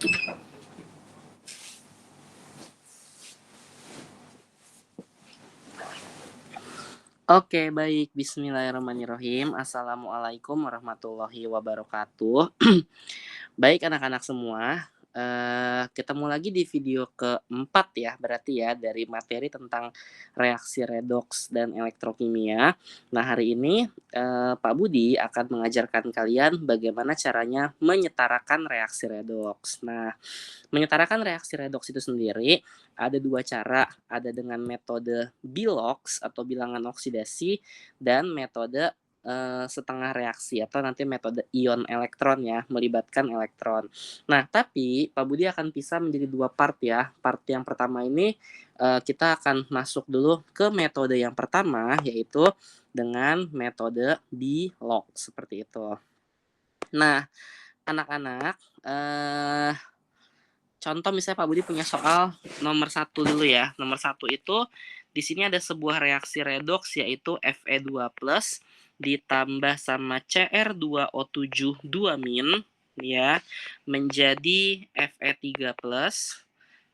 Oke, baik. Bismillahirrahmanirrahim. Assalamualaikum warahmatullahi wabarakatuh. Baik anak-anak semua, ketemu lagi di video keempat ya, berarti ya, dari materi tentang reaksi redoks dan elektrokimia. Nah, hari ini, Pak Budi akan mengajarkan kalian bagaimana caranya menyetarakan reaksi redoks. Nah, menyetarakan reaksi redoks itu sendiri ada 2 cara, ada dengan metode Bilox atau bilangan oksidasi dan metode, setengah reaksi atau nanti metode ion elektron ya, melibatkan elektron. Nah, tapi Pak Budi akan pisah menjadi 2 part ya. Part yang pertama ini, kita akan masuk dulu ke metode yang pertama, yaitu dengan metode Bilox, seperti itu. Nah, anak-anak, contoh misalnya Pak Budi punya soal nomor 1 dulu ya. Nomor 1 itu di sini ada sebuah reaksi redoks yaitu Fe2+ ditambah sama Cr2O7 2- ya menjadi Fe3+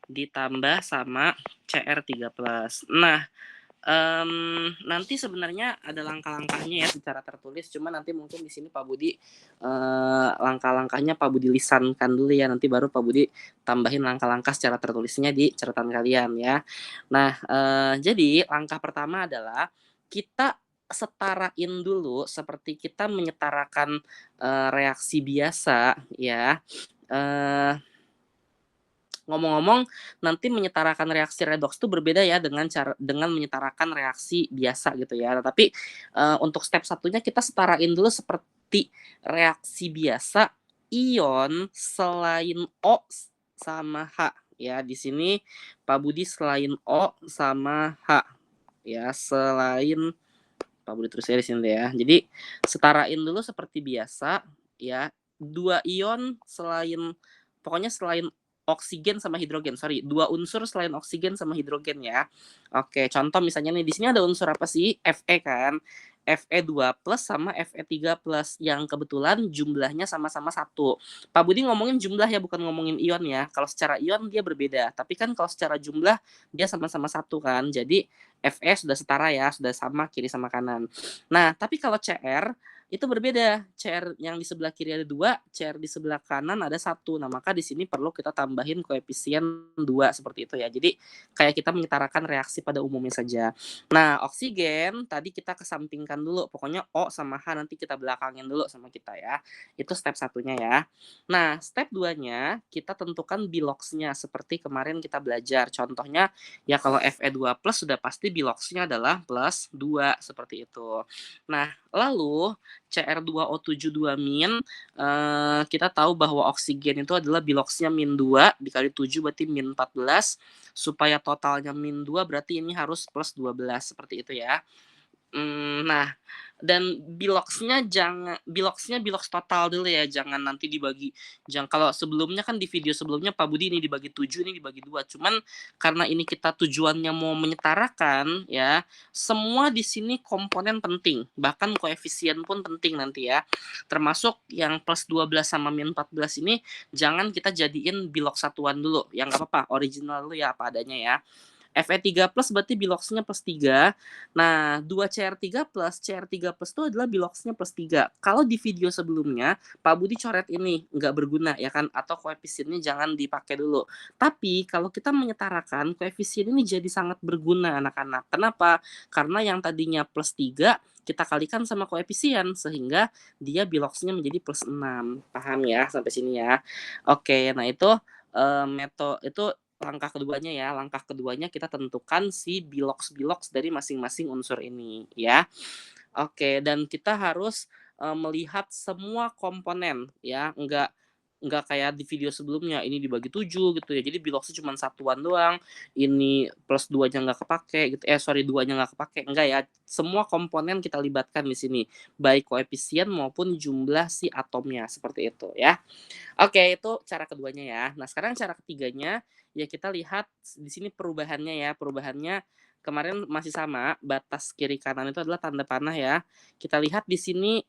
ditambah sama Cr3+. Nah, nanti sebenarnya ada langkah-langkahnya ya secara tertulis, cuma nanti mungkin di sini Pak Budi, langkah-langkahnya Pak Budi lisankan dulu ya, nanti baru Pak Budi tambahin langkah-langkah secara tertulisnya di catatan kalian ya. Nah, jadi langkah pertama adalah kita setarain dulu seperti kita menyetarakan, reaksi biasa ya, ngomong-ngomong, nanti menyetarakan reaksi redoks itu berbeda ya dengan menyetarakan reaksi biasa gitu ya. Tapi, untuk step satunya kita setarain dulu seperti reaksi biasa, ion selain O sama H ya. Di sini Pak Budi selain O sama H ya, selain Pak Budi tulisnya di sini deh ya. Jadi setarain dulu seperti biasa ya, 2 ion pokoknya selain oksigen sama hidrogen, 2 unsur selain oksigen sama hidrogen ya. Oke, contoh misalnya nih, di sini ada unsur apa sih? Fe kan. Fe2+ sama Fe3+ yang kebetulan jumlahnya sama-sama 1. Pak Budi ngomongin jumlah ya, bukan ngomongin ion ya. Kalau secara ion dia berbeda, tapi kan kalau secara jumlah dia sama-sama 1 kan. Jadi Fe sudah setara ya, sudah sama kiri sama kanan. Nah, tapi kalau Cr itu berbeda. Cr yang di sebelah kiri ada 2, Cr di sebelah kanan ada 1. Nah, maka di sini perlu kita tambahin koefisien 2 seperti itu ya. Jadi kayak kita menyetarakan reaksi pada umumnya saja. Nah, oksigen tadi kita kesampingkan dulu. Pokoknya O sama H nanti kita belakangin dulu sama kita ya. Itu step satunya ya. Nah, step 2-nya kita tentukan Bilox-nya seperti kemarin kita belajar. Contohnya ya kalau Fe2+ sudah pasti Bilox-nya adalah +2 seperti itu. Nah, lalu Cr2O7 2-, kita tahu bahwa oksigen itu adalah Bilox-nya -2 dikali 7 berarti -14, supaya totalnya -2 berarti ini harus +12 seperti itu ya. Nah, dan Bilox-nya Bilox total dulu ya, jangan nanti kalau sebelumnya kan di video sebelumnya Pak Budi ini dibagi 7, ini dibagi 2. Cuman karena ini kita tujuannya mau menyetarakan ya, semua di sini komponen penting, bahkan koefisien pun penting nanti ya. Termasuk yang +12 sama -14 ini jangan kita jadiin Bilox satuan dulu, ya nggak apa-apa, original dulu ya apa adanya ya. Fe3+ berarti Bilox-nya +3. Nah, 2Cr3+, Cr3+ itu adalah Bilox-nya +3. Kalau di video sebelumnya, Pak Budi coret ini, nggak berguna ya kan, atau koefisiennya jangan dipakai dulu. Tapi kalau kita menyetarakan, koefisien ini jadi sangat berguna anak-anak. Kenapa? Karena yang tadinya +3, kita kalikan sama koefisien, sehingga dia Bilox-nya menjadi +6. Paham ya sampai sini ya? Oke, nah itu, itu langkah keduanya ya. Langkah keduanya kita tentukan si Bilox dari masing-masing unsur ini ya. Oke, dan kita harus, melihat semua komponen ya, nggak kayak di video sebelumnya, ini dibagi 7 gitu ya, jadi Biloxnya cuma satuan doang, ini +2-nya nggak kepake gitu, 2-nya nggak kepake, enggak ya, semua komponen kita libatkan di sini, baik koefisien maupun jumlah si atomnya, seperti itu ya. Oke, itu cara keduanya ya. Nah, sekarang cara ketiganya, ya kita lihat di sini perubahannya ya. Perubahannya kemarin masih sama, batas kiri kanan itu adalah tanda panah ya. Kita lihat di sini,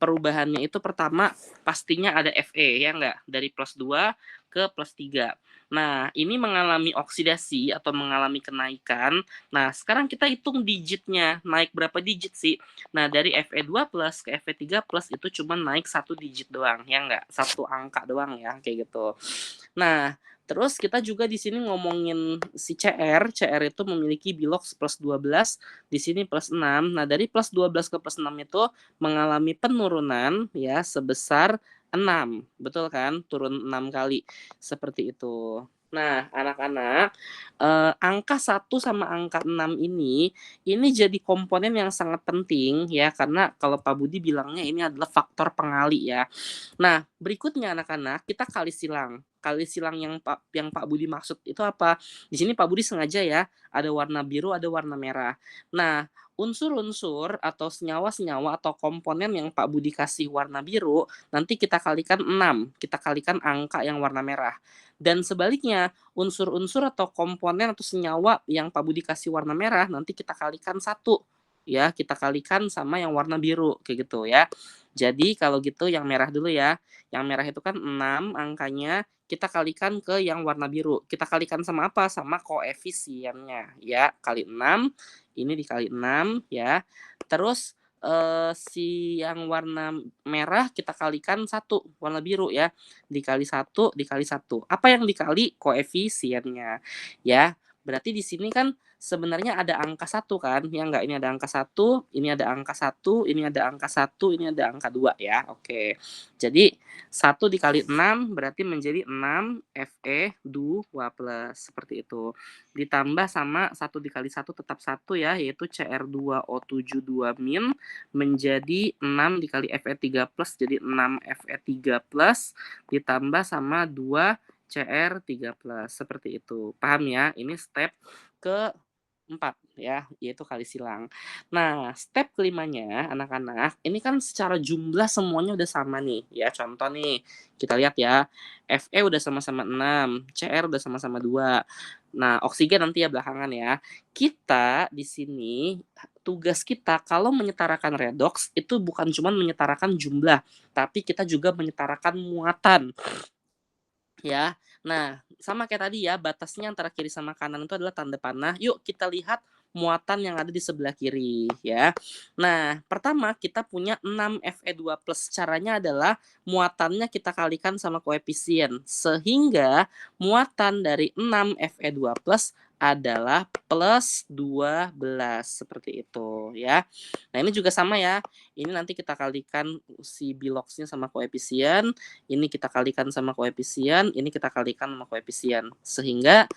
perubahannya itu pertama pastinya ada Fe ya enggak? Dari +2 ke +3. Nah, ini mengalami oksidasi atau mengalami kenaikan. Nah, sekarang kita hitung digitnya, naik berapa digit sih? Nah, dari Fe2+ ke Fe3+ itu cuma naik 1 digit doang, ya nggak? 1 angka doang ya, kayak gitu. Nah, terus kita juga di sini ngomongin si CR itu memiliki Bilox +12, di sini +6. Nah, dari +12 ke +6 itu mengalami penurunan ya sebesar 6, betul kan? Turun 6 kali, seperti itu. Nah, anak-anak, angka 1 sama angka 6 ini jadi komponen yang sangat penting ya, karena kalau Pak Budi bilangnya ini adalah faktor pengali ya. Nah, berikutnya anak-anak, kita kali silang. Kali silang yang Pak Budi maksud itu apa? Di sini Pak Budi sengaja ya, ada warna biru, ada warna merah. Nah, unsur-unsur atau senyawa-senyawa atau komponen yang Pak Budi kasih warna biru, nanti kita kalikan 6, kita kalikan angka yang warna merah. Dan sebaliknya, unsur-unsur atau komponen atau senyawa yang Pak Budi kasih warna merah, nanti kita kalikan 1, ya, kita kalikan sama yang warna biru, kayak gitu ya. Jadi kalau gitu yang merah dulu ya. Yang merah itu kan 6 angkanya, kita kalikan ke yang warna biru. Kita kalikan sama apa? Sama koefisiennya ya. Kali 6, ini dikali 6 ya. Terus si yang warna merah kita kalikan 1, warna biru ya. Dikali 1, dikali 1. Apa yang dikali? Koefisiennya ya. Berarti di sini kan sebenarnya ada angka 1 kan, ya enggak? Ini ada angka 1, ini ada angka 1, ini ada angka 1, ini ada angka 2 ya. Oke. Jadi 1 dikali 6 berarti menjadi 6 Fe2+, seperti itu. Ditambah sama 1 dikali 1 tetap 1 ya, yaitu Cr2O72- menjadi 6 dikali Fe3+, jadi 6 Fe3+, ditambah sama 2 Cr3+, seperti itu. Paham ya? Ini step ke-4 ya, yaitu kali silang. Nah, step kelimanya anak-anak, ini kan secara jumlah semuanya udah sama nih ya. Contoh nih, kita lihat ya. Fe udah sama-sama 6, Cr udah sama-sama 2. Nah, oksigen nanti ya belakangan ya. Kita di sini tugas kita kalau menyetarakan redoks itu bukan cuma menyetarakan jumlah, tapi kita juga menyetarakan muatan. Ya. Nah, sama kayak tadi ya, batasnya antara kiri sama kanan itu adalah tanda panah. Yuk kita lihat muatan yang ada di sebelah kiri ya. Nah, pertama kita punya 6 Fe2+. Caranya adalah muatannya kita kalikan sama koefisien. Sehingga muatan dari 6 Fe2+ adalah +12 seperti itu ya. Nah, ini juga sama ya. Ini nanti kita kalikan si Biloxnya sama koefisien, ini kita kalikan sama koefisien, ini kita kalikan sama koefisien. Sehingga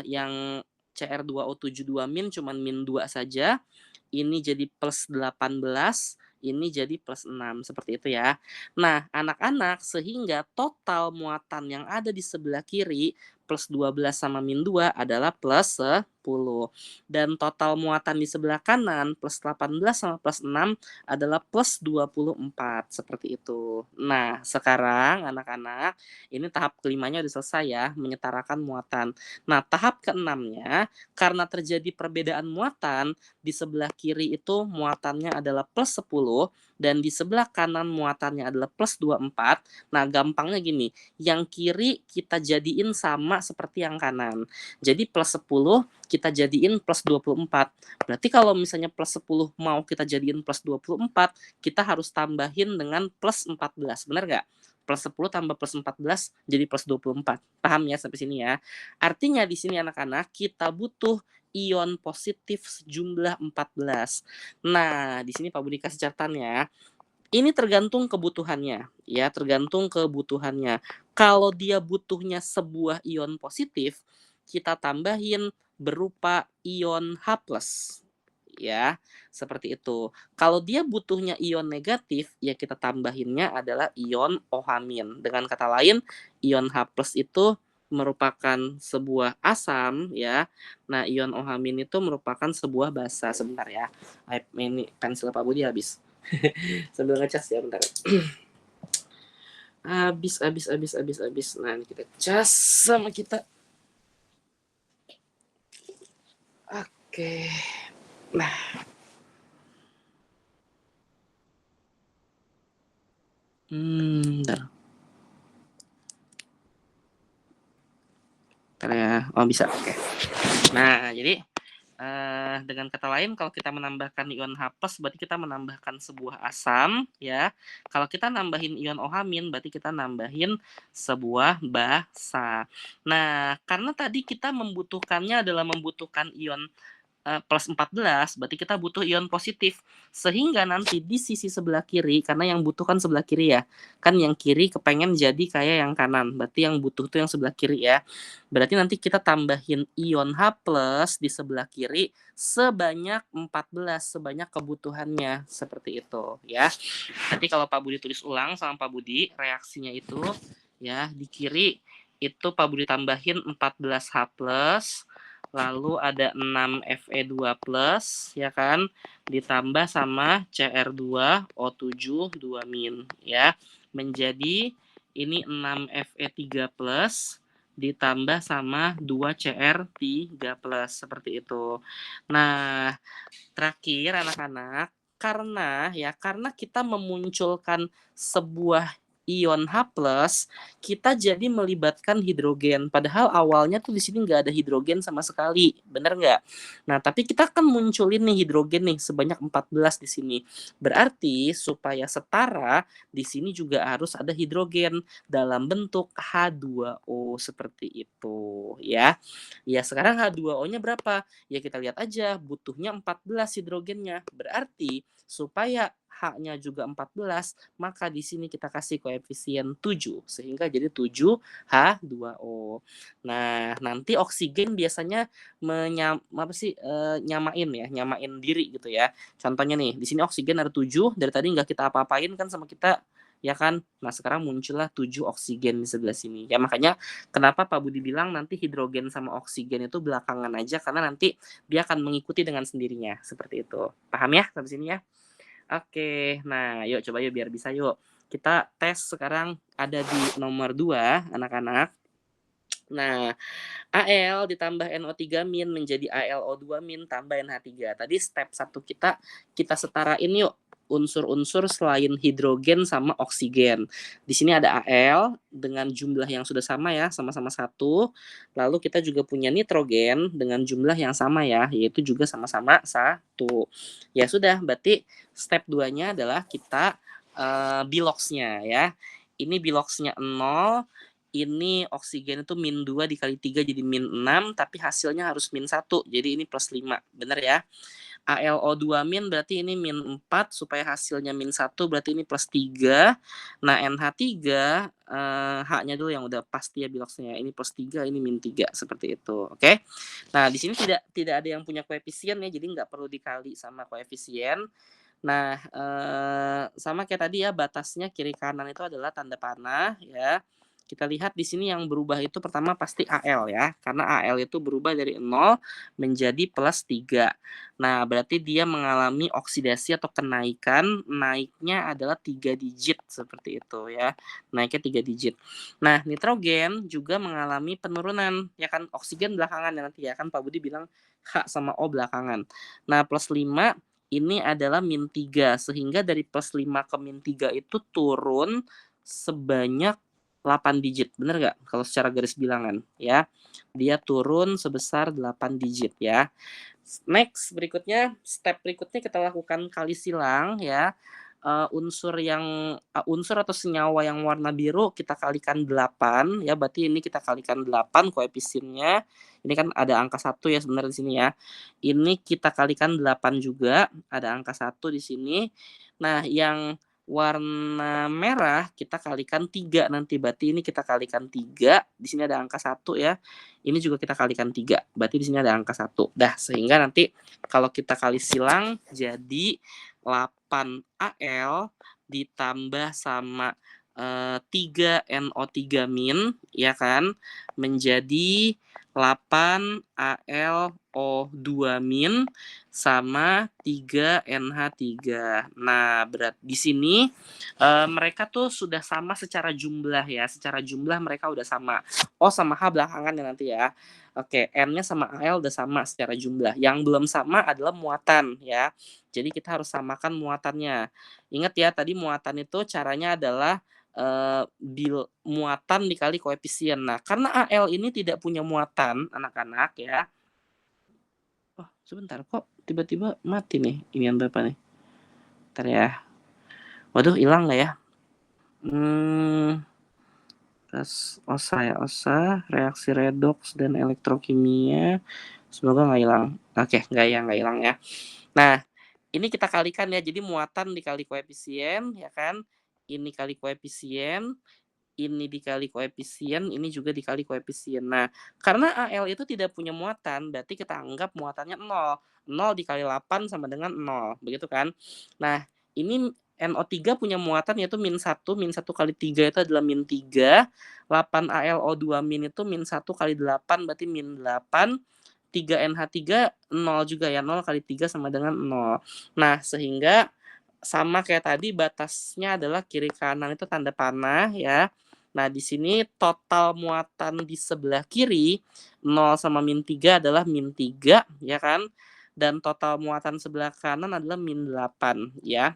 yang Cr2O72- cuman -2 saja, ini jadi +18, ini jadi +6, seperti itu ya. Nah, anak-anak, sehingga total muatan yang ada di sebelah kiri +12 sama -2 adalah +10. Dan total muatan di sebelah kanan +18 sama +6 adalah +24, seperti itu. Nah, sekarang anak-anak, ini tahap kelimanya udah selesai ya, menyetarakan muatan. Nah, tahap keenamnya, karena terjadi perbedaan muatan, di sebelah kiri itu muatannya adalah +10 dan di sebelah kanan muatannya adalah +24. Nah, gampangnya gini, yang kiri kita jadiin sama seperti yang kanan. Jadi +10 kita jadiin +24. Berarti kalau misalnya +10 mau kita jadiin +24, kita harus tambahin dengan +14. Benar nggak? +10 tambah +14 jadi +24. Paham ya sampai sini ya? Artinya di sini anak-anak kita butuh ion positif sejumlah 14. Nah, di sini Pak Budi kasih catatan ya. Ini tergantung kebutuhannya, ya, tergantung kebutuhannya. Kalau dia butuhnya sebuah ion positif, kita tambahin berupa ion H+, ya, seperti itu. Kalau dia butuhnya ion negatif, ya kita tambahinnya adalah ion OH-. Dengan kata lain, ion H+ itu merupakan sebuah asam ya. Nah, ion OH- itu merupakan sebuah basa. Sebentar ya. Ini pensil Pak Budi habis. Sambil ngecas ya bentar. Habis. Nah, ini kita cas sama kita. Oke. Nah, bentar. Oh bisa, oke. Nah, jadi dengan kata lain kalau kita menambahkan ion H+ berarti kita menambahkan sebuah asam ya. Kalau kita nambahin ion OH- berarti kita nambahin sebuah basa. Nah, karena tadi kita membutuhkannya adalah membutuhkan ion plus 14, berarti kita butuh ion positif. Sehingga nanti di sisi sebelah kiri, karena yang butuh kan sebelah kiri ya, kan yang kiri kepengen jadi kayak yang kanan, berarti yang butuh tuh yang sebelah kiri ya. Berarti nanti kita tambahin ion H+ di sebelah kiri sebanyak 14, sebanyak kebutuhannya, seperti itu ya. Nanti kalau Pak Budi tulis ulang sama Pak Budi, reaksinya itu ya di kiri itu Pak Budi tambahin 14 H+, lalu ada 6 Fe2+, ya kan, ditambah sama Cr2O7 2- ya, menjadi ini 6 Fe3+, ditambah sama 2 Cr3+, seperti itu. Nah, terakhir anak-anak, karena kita memunculkan sebuah ion H+, kita jadi melibatkan hidrogen. Padahal awalnya tuh di sini nggak ada hidrogen sama sekali, bener nggak? Nah, tapi kita kan munculin nih hidrogen nih sebanyak 14 di sini. Berarti supaya setara, di sini juga harus ada hidrogen dalam bentuk H2O seperti itu, ya. Ya, sekarang H2O-nya berapa? Ya kita lihat aja, butuhnya 14 hidrogennya. Berarti supaya H-nya juga 14, maka di sini kita kasih koefisien 7 sehingga jadi 7H2O. Nah, nanti oksigen biasanya nyamain diri gitu ya. Contohnya nih, di sini oksigen ada 7, dari tadi nggak kita apa-apain kan sama kita, ya kan? Nah, sekarang muncullah 7 oksigen di sebelah sini. Ya makanya kenapa Pak Budi bilang nanti hidrogen sama oksigen itu belakangan aja karena nanti dia akan mengikuti dengan sendirinya, seperti itu. Paham ya sampai sini ya? Oke, nah yuk coba yuk biar bisa yuk. Kita tes sekarang ada di nomor 2 anak-anak. Nah, Al ditambah NO3- menjadi AlO2- tambah NH3. Tadi step 1 kita setarain yuk unsur-unsur selain hidrogen sama oksigen. Di sini ada Al dengan jumlah yang sudah sama ya, sama-sama 1. Lalu kita juga punya nitrogen dengan jumlah yang sama ya, yaitu juga sama-sama 1. Ya sudah, berarti step 2-nya adalah kita biloxnya ya. Ini biloxnya 0, ini oksigen itu -2 dikali 3 jadi -6, tapi hasilnya harus -1, jadi ini +5, bener ya. AlO2- berarti ini -4, supaya hasilnya -1 berarti ini +3. Nah, NH3, H-nya dulu yang udah pasti ya biloxnya, ini +3, ini -3, seperti itu, oke. Nah, di sini tidak ada yang punya koefisien ya, jadi nggak perlu dikali sama koefisien. Nah, sama kayak tadi ya, batasnya kiri kanan itu adalah tanda panah ya. Kita lihat di sini yang berubah itu pertama pasti Al ya, karena Al itu berubah dari 0 menjadi +3. Nah, berarti dia mengalami oksidasi atau kenaikan, naiknya adalah 3 digit seperti itu ya. Naiknya 3 digit. Nah, nitrogen juga mengalami penurunan, ya kan, oksigen belakangan ya nanti ya, kan Pak Budi bilang H sama O belakangan. Nah, +5 ini adalah -3, sehingga dari +5 ke -3 itu turun sebanyak 8 digit, bener nggak? Kalau secara garis bilangan ya, dia turun sebesar 8 digit ya. Next, step berikutnya kita lakukan kali silang ya. Unsur atau senyawa yang warna biru kita kalikan 8 ya, berarti ini kita kalikan 8 koefisiennya. Ini kan ada angka 1 ya sebenarnya di sini ya. Ini kita kalikan 8 juga, ada angka 1 di sini. Nah, yang warna merah kita kalikan 3 nanti, berarti ini kita kalikan 3, di sini ada angka 1 ya. Ini juga kita kalikan 3, berarti di sini ada angka 1. Dah, sehingga nanti kalau kita kali silang jadi 8 Al ditambah sama 3 NO3- ya kan, menjadi 8 AlO2- sama 3 NH3. Nah, di sini mereka tuh sudah sama secara jumlah ya, secara jumlah mereka udah sama. O sama H belakangan ya nanti ya. Oke, N-nya sama Al udah sama secara jumlah. Yang belum sama adalah muatan ya. Jadi kita harus samakan muatannya. Ingat ya, tadi muatan itu caranya adalah muatan dikali koefisien. Nah, karena AL ini tidak punya muatan, anak-anak ya. Oh, sebentar kok tiba-tiba mati nih inian Bapak nih. Bentar ya. Waduh, hilang nggak ya? OSA ya, OSA, reaksi redoks dan elektrokimia. Semoga nggak hilang. Oke, nggak hilang ya. Nah, ini kita kalikan ya. Jadi muatan dikali koefisien, ya kan? Ini kali koefisien, ini dikali koefisien, ini juga dikali koefisien. Nah, karena AL itu tidak punya muatan, berarti kita anggap muatannya 0. 0 dikali 8 sama dengan 0, begitu kan? Nah, ini NO3 punya muatan yaitu -1, -1 kali 3 itu adalah -3, 8 AlO2- itu -1 kali 8 berarti -8, 3 NH3 0 juga ya, 0 kali 3 sama dengan 0. Nah, sehingga sama kayak tadi batasnya adalah kiri kanan itu tanda panah ya. Nah, di sini total muatan di sebelah kiri 0 sama -3 adalah -3 ya kan. Dan total muatan sebelah kanan adalah -8 ya.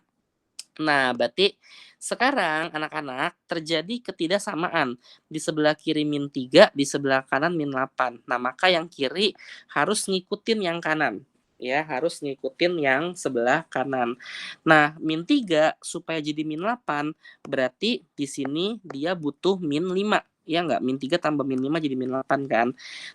Nah, berarti sekarang anak-anak terjadi ketidaksamaan. Di sebelah kiri -3, di sebelah kanan -8. Nah, maka yang kiri harus ngikutin yang kanan. Ya, harus ngikutin yang sebelah kanan. Nah, -3 supaya jadi -8 berarti di sini dia butuh -5. Ya enggak? -3 tambah -5 jadi -8 kan.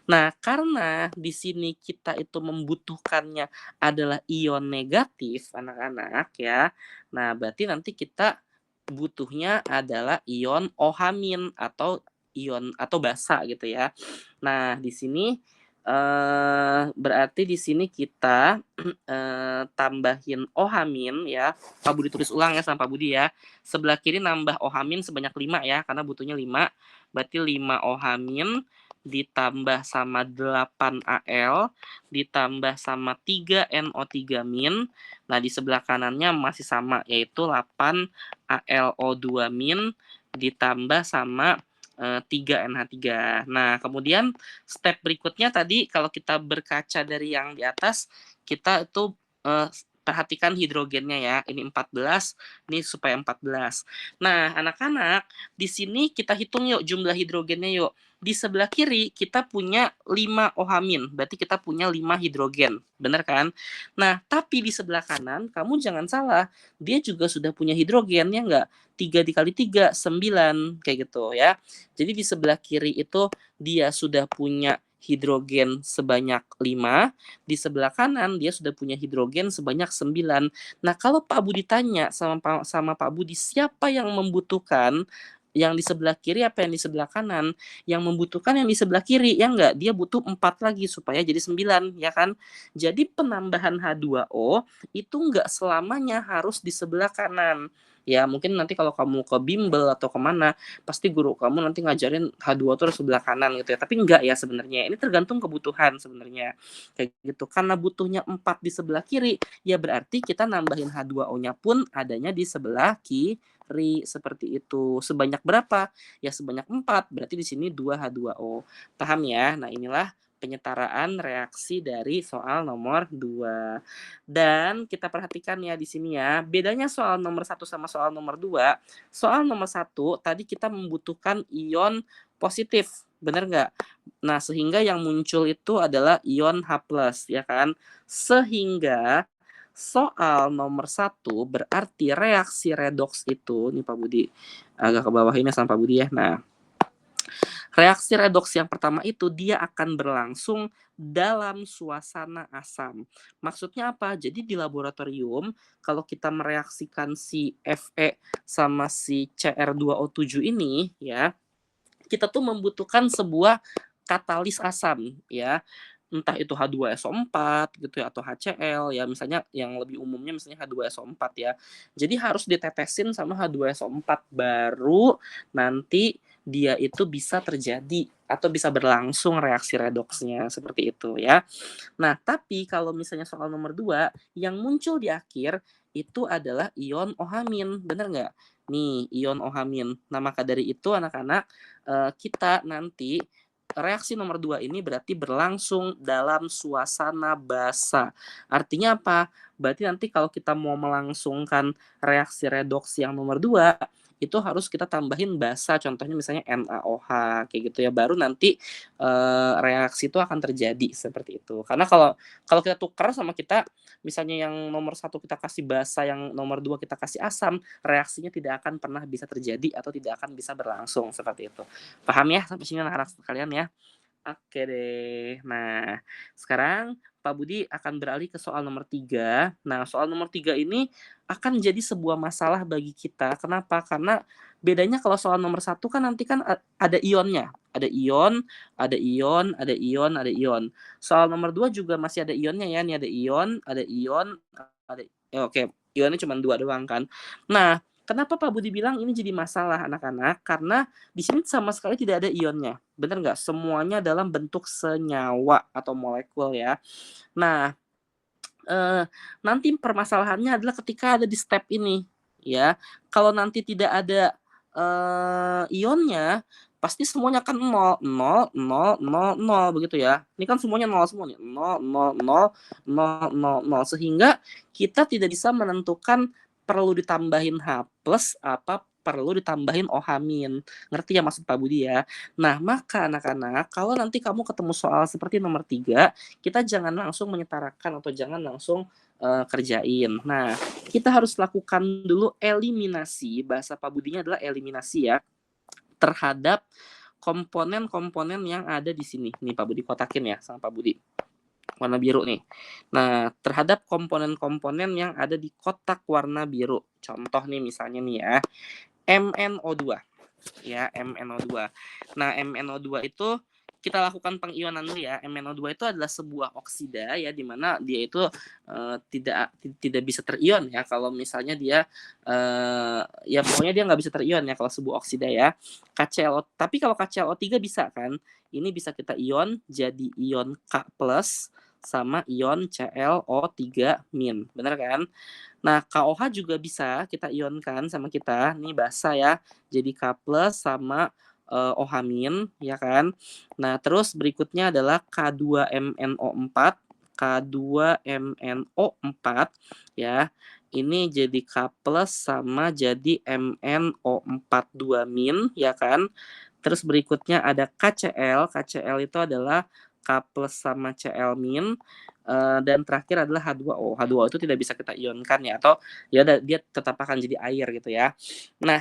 Nah, karena di sini kita itu membutuhkannya adalah ion negatif, anak-anak ya. Nah, berarti nanti kita butuhnya adalah ion OH- atau basa gitu ya. Nah, di sini berarti di sini kita tambahin OH- ya. Pak Budi tulis ulang ya sama Pak Budi ya. Sebelah kiri nambah OH- sebanyak 5 ya, karena butuhnya 5. Berarti 5 OH- ditambah sama 8 Al ditambah sama 3 NO3-. Nah, di sebelah kanannya masih sama yaitu 8 AlO2- ditambah sama 3 NH3. Nah, kemudian step berikutnya tadi kalau kita berkaca dari yang di atas, kita itu perhatikan hidrogennya ya. Ini 14, ini supaya 14. Nah, anak-anak, di sini kita hitung yuk jumlah hidrogennya yuk. Di sebelah kiri kita punya 5 OH-, berarti kita punya 5 hidrogen. Benar kan? Nah, tapi di sebelah kanan, kamu jangan salah, dia juga sudah punya hidrogen, ya enggak? 3 dikali 3, 9, kayak gitu ya. Jadi di sebelah kiri itu dia sudah punya hidrogen sebanyak 5, di sebelah kanan dia sudah punya hidrogen sebanyak 9. Nah, kalau Pak Budi tanya sama Pak Budi, siapa yang membutuhkan yang di sebelah kiri apa yang di sebelah kanan? Yang membutuhkan yang di sebelah kiri, ya enggak? Dia butuh 4 lagi supaya jadi 9, ya kan? Jadi penambahan H2O itu enggak selamanya harus di sebelah kanan. Ya, mungkin nanti kalau kamu ke bimbel atau kemana, pasti guru kamu nanti ngajarin H2O itu harus sebelah kanan gitu ya. Tapi enggak ya sebenarnya. Ini tergantung kebutuhan sebenarnya. Kayak gitu. Karena butuhnya 4 di sebelah kiri, ya berarti kita nambahin H2O-nya pun adanya di sebelah kiri seperti itu. Sebanyak berapa? Ya sebanyak 4. Berarti di sini 2 H2O. Paham ya? Nah, inilah penyetaraan reaksi dari soal nomor 2. Dan kita perhatikan ya di sini ya, bedanya soal nomor 1 sama soal nomor 2. Soal nomor 1 tadi kita membutuhkan ion positif, benar nggak? Nah, sehingga yang muncul itu adalah ion H+, ya kan? Sehingga soal nomor 1 berarti reaksi redoks itu, nih Pak Budi, agak ke bawah ini sama Pak Budi ya. Nah, reaksi redoks yang pertama itu dia akan berlangsung dalam suasana asam. Maksudnya apa? Jadi di laboratorium kalau kita mereaksikan si Fe sama si Cr2O7 ini ya, kita tuh membutuhkan sebuah katalis asam ya. Entah itu H2SO4 gitu ya atau HCl ya, misalnya yang lebih umumnya misalnya H2SO4 ya. Jadi harus ditetesin sama H2SO4 baru nanti dia itu bisa terjadi atau bisa berlangsung reaksi redoksnya seperti itu ya. Nah, tapi kalau misalnya soal nomor 2 yang muncul di akhir itu adalah ion OH-, bener nggak? Nih, ion OH-. Nah, maka dari itu anak-anak kita nanti reaksi nomor 2 ini berarti berlangsung dalam suasana basa. Artinya apa? Berarti nanti kalau kita mau melangsungkan reaksi redoks yang nomor 2 itu harus kita tambahin basa, contohnya misalnya NaOH kayak gitu ya, baru nanti reaksi itu akan terjadi seperti itu. Karena kalau kita tukar sama kita, misalnya yang nomor 1 kita kasih basa, yang nomor 2 kita kasih asam, reaksinya tidak akan pernah bisa terjadi atau tidak akan bisa berlangsung seperti itu. Paham ya sampai sini anak-anak sekalian ya? Oke deh. Nah, sekarang Pak Budi akan beralih ke soal nomor 3. Nah, soal nomor 3 ini akan jadi sebuah masalah bagi kita. Kenapa? Karena bedanya kalau soal nomor 1 kan nanti kan ada ionnya. Ada ion, ada ion, ada ion, ada ion. Soal nomor 2 juga masih ada ionnya ya. Nih ada ion, ada ion, ada oke, ionnya cuma 2 doang kan. Nah, kenapa Pak Budi bilang ini jadi masalah anak-anak? Karena di sini sama sekali tidak ada ionnya. Benar nggak? Semuanya dalam bentuk senyawa atau molekul ya. Nah, nanti permasalahannya adalah ketika ada di step ini ya. Kalau nanti tidak ada ionnya, pasti semuanya akan 0, 0, 0, 0, 0 begitu ya. Ini kan semuanya 0 semua nih. 0, 0, 0, 0, 0, 0 sehingga kita tidak bisa menentukan perlu ditambahin H plus apa perlu ditambahin OH min. Ngerti ya maksud Pak Budi ya? Nah, maka anak-anak, kalau nanti kamu ketemu soal seperti nomor 3, kita jangan langsung menyetarakan atau jangan langsung kerjain. Nah, kita harus lakukan dulu eliminasi, bahasa Pak Budinya adalah eliminasi ya, terhadap komponen-komponen yang ada di sini. Nih Pak Budi kotakin ya sama Pak Budi. Warna biru nih. Nah, terhadap komponen-komponen yang ada di kotak warna biru. Contoh nih misalnya nih ya, MnO2. Ya, MnO2. Nah, MnO2 itu kita lakukan pengionan dulu ya. MnO2 itu adalah sebuah oksida ya, di mana dia itu tidak bisa terion ya. Kalau misalnya dia ya pokoknya dia nggak bisa terion ya kalau sebuah oksida ya. KClO, tapi kalau KClO3 bisa kan? Ini bisa kita ion jadi ion K+ sama ion ClO3-. Benar kan? Nah, KOH juga bisa kita ionkan sama kita. Ini basa ya. Jadi K+ sama OH- ya kan. Nah, terus berikutnya adalah K2MnO4, K2MnO4 ya. Ini jadi K+ sama jadi MnO42- ya kan. Terus berikutnya ada KCl. KCl itu adalah K+ sama Cl-. Dan terakhir adalah H2O. H2O itu tidak bisa kita ionkan ya, atau ya dia tetap akan jadi air gitu ya. Nah,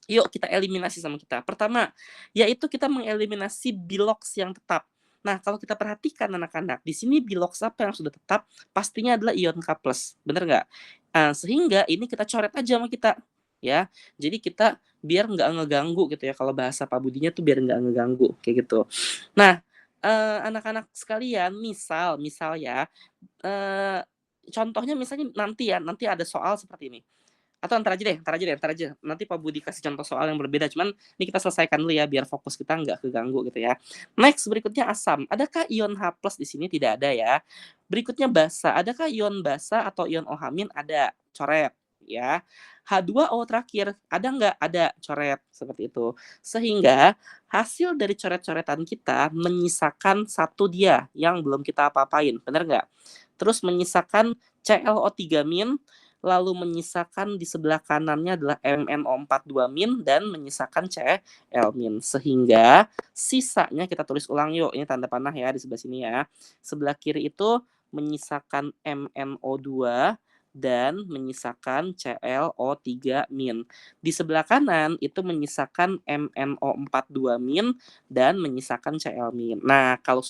yuk kita eliminasi sama kita. Pertama, yaitu kita mengeliminasi bilox yang tetap. Nah, kalau kita perhatikan anak-anak, di sini bilox apa yang sudah tetap? Pastinya adalah ion K+. Bener nggak? Sehingga ini kita coret aja sama kita. Ya, jadi kita biar nggak ngeganggu gitu ya. Kalau bahasa Pak Budinya tuh biar nggak ngeganggu kayak gitu. Nah, anak-anak sekalian, misal ya, contohnya misalnya nanti ada soal seperti ini. Atau entar aja. Nanti Pak Budi kasih contoh soal yang berbeda. Cuman ini kita selesaikan dulu ya biar fokus kita nggak keganggu gitu ya. Next, berikutnya asam. Adakah ion H+ di sini? Tidak ada ya. Berikutnya basa. Adakah ion basa atau ion OH-? Ada. Coret ya. H2O terakhir. Ada nggak? Ada. Coret. Seperti itu. Sehingga hasil dari coret-coretan kita menyisakan satu dia yang belum kita apa-apain. Bener nggak? Terus menyisakan ClO3-, lalu menyisakan di sebelah kanannya adalah MnO42- dan menyisakan Cl-. Sehingga sisanya kita tulis ulang yuk. Ini tanda panah ya di sebelah sini ya. Sebelah kiri itu menyisakan MnO2 dan menyisakan ClO3-. Di sebelah kanan itu menyisakan MnO42- dan menyisakan Cl-. Nah, kalau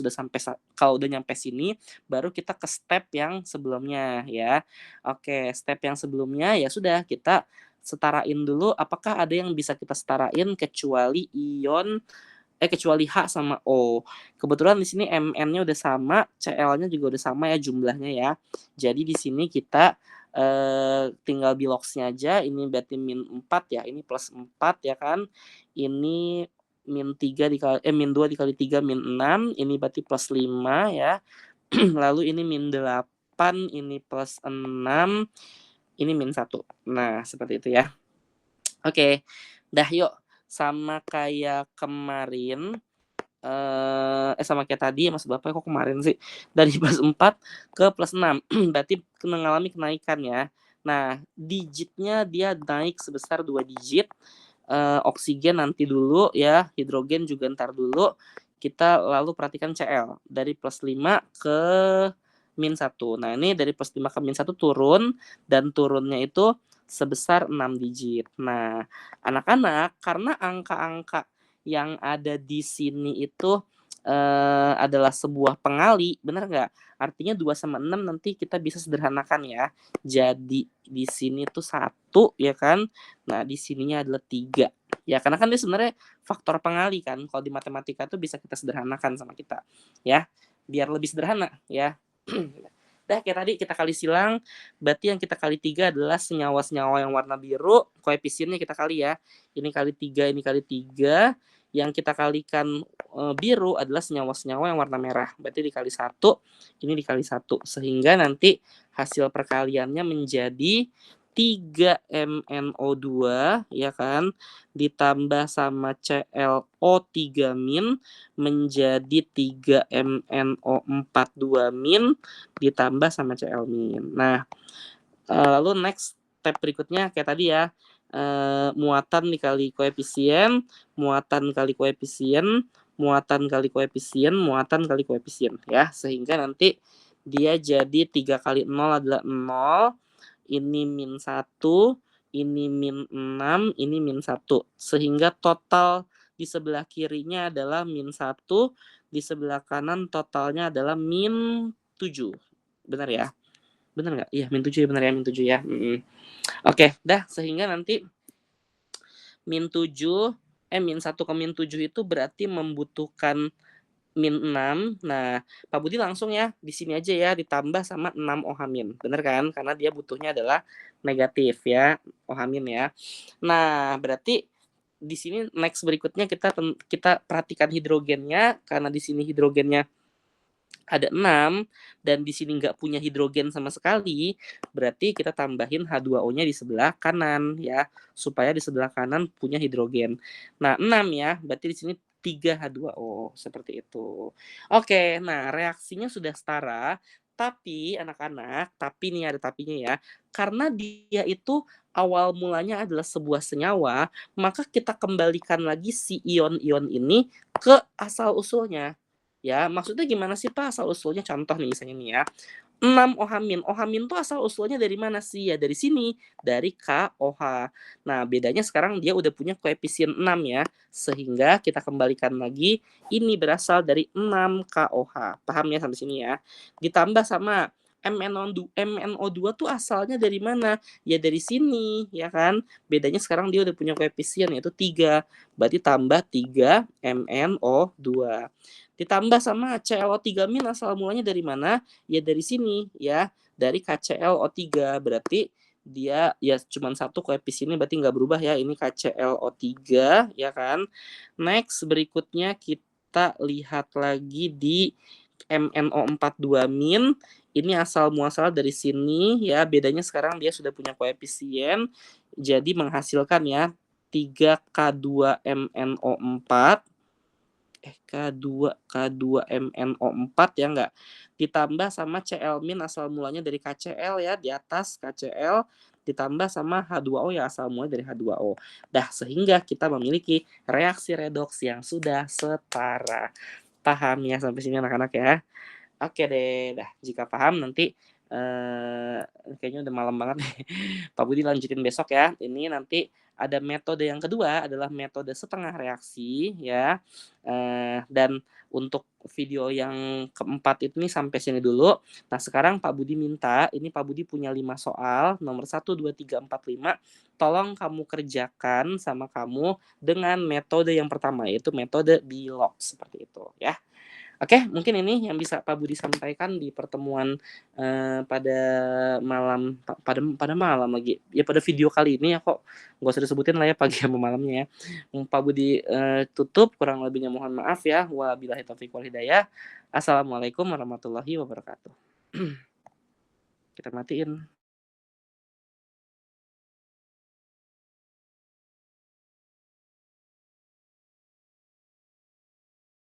udah nyampe sini baru kita ke step yang sebelumnya ya. Oke, step yang sebelumnya ya sudah kita setarain dulu apakah ada yang bisa kita setarain kecuali kecuali H sama O. Kebetulan di sini Mn-nya udah sama, Cl-nya juga udah sama ya jumlahnya ya. Jadi di sini kita tinggal biloxnya aja. Ini berarti -4 ya, ini +4 ya kan. Ini -2 dikali 3 -6, ini berarti +5 ya. Lalu ini -8, ini +6, ini -1. Nah, seperti itu ya. Oke, dah yuk. Sama kayak kemarin, sama kayak tadi maksud Bapak kok kemarin sih, dari +4 ke +6 berarti mengalami kenaikan ya. Nah, digitnya dia naik sebesar 2 digit, oksigen nanti dulu ya, hidrogen juga entar dulu. Kita lalu perhatikan Cl, dari +5 ke -1. Nah, ini dari +5 ke -1 turun, dan turunnya itu sebesar 6 digit. Nah, anak-anak, karena angka-angka yang ada di sini itu, adalah sebuah pengali, benar nggak? Artinya 2 sama 6 nanti kita bisa sederhanakan ya. Jadi di sini tuh 1 ya kan, nah di sininya adalah 3. Ya karena kan dia sebenarnya faktor pengali kan, kalau di matematika tuh bisa kita sederhanakan sama kita, ya. Biar lebih sederhana ya. Dah kayak tadi kita kali silang, berarti yang kita kali 3 adalah senyawa-senyawa yang warna biru, koefisiennya kita kali ya. Ini kali 3, ini kali 3, yang kita kalikan biru adalah senyawa-senyawa yang warna merah. Berarti dikali 1, ini dikali 1. Sehingga nanti hasil perkaliannya menjadi 3MnO2 ya kan, ditambah sama ClO3- menjadi 3MnO4 2- ditambah sama Cl-. Nah, lalu next step berikutnya kayak tadi ya, muatan dikali koefisien, muatan kali koefisien, muatan kali koefisien, muatan kali koefisien ya. Sehingga nanti dia jadi 3 kali 0 adalah 0, ini -1, ini -6, ini -1. Sehingga total di sebelah kirinya adalah -1, di sebelah kanan totalnya adalah -7. Benar ya? Benar nggak? Iya, -7 ya, benar ya, -7 ya. Oke, dah sehingga nanti -7 -1 ke -7 itu berarti membutuhkan -6. Nah, Pak Budi langsung ya di sini aja ya ditambah sama 6 OH-. Bener kan? Karena dia butuhnya adalah negatif ya, OH- ya. Nah, berarti di sini next berikutnya kita perhatikan hidrogennya, karena di sini hidrogennya ada 6 dan di sini nggak punya hidrogen sama sekali, berarti kita tambahin H2O-nya di sebelah kanan ya, supaya di sebelah kanan punya hidrogen. Nah, 6 ya, berarti di sini 3H2O, seperti itu. Oke, nah reaksinya sudah setara, tapi anak-anak, tapi nih ada tapinya ya, karena dia itu awal mulanya adalah sebuah senyawa, maka kita kembalikan lagi si ion-ion ini ke asal-usulnya. Ya, maksudnya gimana sih Pak asal-usulnya? Contoh nih misalnya nih ya, 6 OH-. OH- tuh asal-usulnya dari mana sih? Ya dari sini, dari KOH. Nah, bedanya sekarang dia udah punya koefisien 6 ya, sehingga kita kembalikan lagi, ini berasal dari 6 KOH. Paham ya sampai sini ya? Ditambah sama MnO2 tuh asalnya dari mana? Ya dari sini, ya kan? Bedanya sekarang dia udah punya koefisien yaitu 3. Berarti tambah 3 MnO2. Ditambah sama ClO3- asal mulanya dari mana? Ya dari sini ya, dari KClO3. Berarti dia ya cuma satu koefisiennya, berarti nggak berubah ya, ini KClO3 ya kan. Next berikutnya kita lihat lagi di MnO42-, ini asal muasal dari sini ya, bedanya sekarang dia sudah punya koefisien, jadi menghasilkan ya 3K2MnO4, K2MnO4 ya enggak, ditambah sama Cl- asal mulanya dari KCl ya, di atas KCl, ditambah sama H2O ya asal mulanya dari H2O. Dah, sehingga kita memiliki reaksi redoks yang sudah setara. Paham ya sampai sini anak-anak ya? Oke deh, dah jika paham nanti kayaknya udah malam banget nih. Pak Budi lanjutin besok ya. Ini nanti ada metode yang kedua adalah metode setengah reaksi ya. Dan untuk video yang keempat ini sampai sini dulu. Nah, sekarang Pak Budi minta, ini Pak Budi punya 5 soal, nomor 1, 2, 3, 4, 5. Tolong kamu kerjakan sama kamu dengan metode yang pertama, yaitu metode Bilog, seperti itu ya. Oke, mungkin ini yang bisa Pak Budi sampaikan di pertemuan pada malam pada malam lagi. Ya pada video kali ini ya kok nggak usah disebutin lah ya pagi sama malamnya ya. Pak Budi tutup, kurang lebihnya mohon maaf ya. Wabillahi taufiq wal hidayah. Assalamualaikum warahmatullahi wabarakatuh. Kita matiin.